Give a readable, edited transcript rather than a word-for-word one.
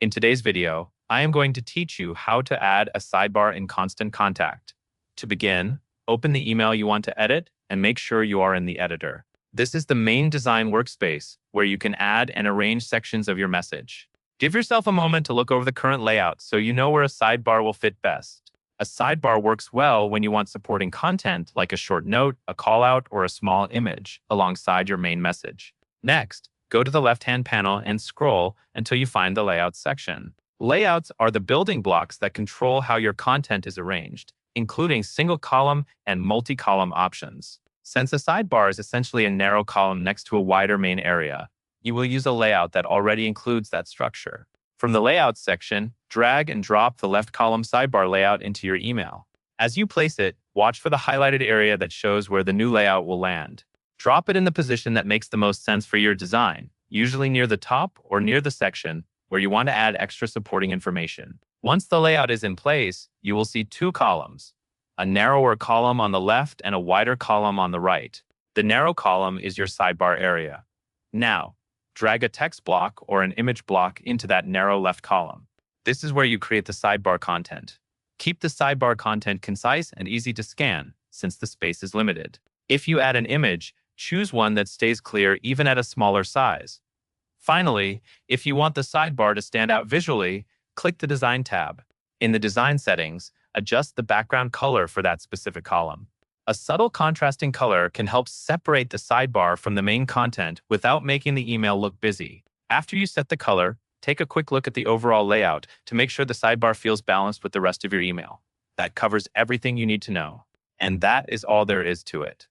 In today's video, I am going to teach you how to add a sidebar in Constant Contact. To begin, open the email you want to edit and make sure you are in the editor. This is the main design workspace where you can add and arrange sections of your message. Give yourself a moment to look over the current layout so you know where a sidebar will fit best. A sidebar works well when you want supporting content like a short note, a callout, or a small image alongside your main message. Next, go to the left-hand panel and scroll until you find the Layouts section. Layouts are the building blocks that control how your content is arranged, including single-column and multi-column options. Since a sidebar is essentially a narrow column next to a wider main area, you will use a layout that already includes that structure. From the Layouts section, drag and drop the left column sidebar layout into your email. As you place it, watch for the highlighted area that shows where the new layout will land. Drop it in the position that makes the most sense for your design, usually near the top or near the section where you want to add extra supporting information. Once the layout is in place, you will see two columns, a narrower column on the left and a wider column on the right. The narrow column is your sidebar area. Now, drag a text block or an image block into that narrow left column. This is where you create the sidebar content. Keep the sidebar content concise and easy to scan, since the space is limited. If you add an image, choose one that stays clear even at a smaller size. Finally, if you want the sidebar to stand out visually, click the Design tab. In the Design settings, adjust the background color for that specific column. A subtle contrasting color can help separate the sidebar from the main content without making the email look busy. After you set the color, take a quick look at the overall layout to make sure the sidebar feels balanced with the rest of your email. That covers everything you need to know. And that is all there is to it.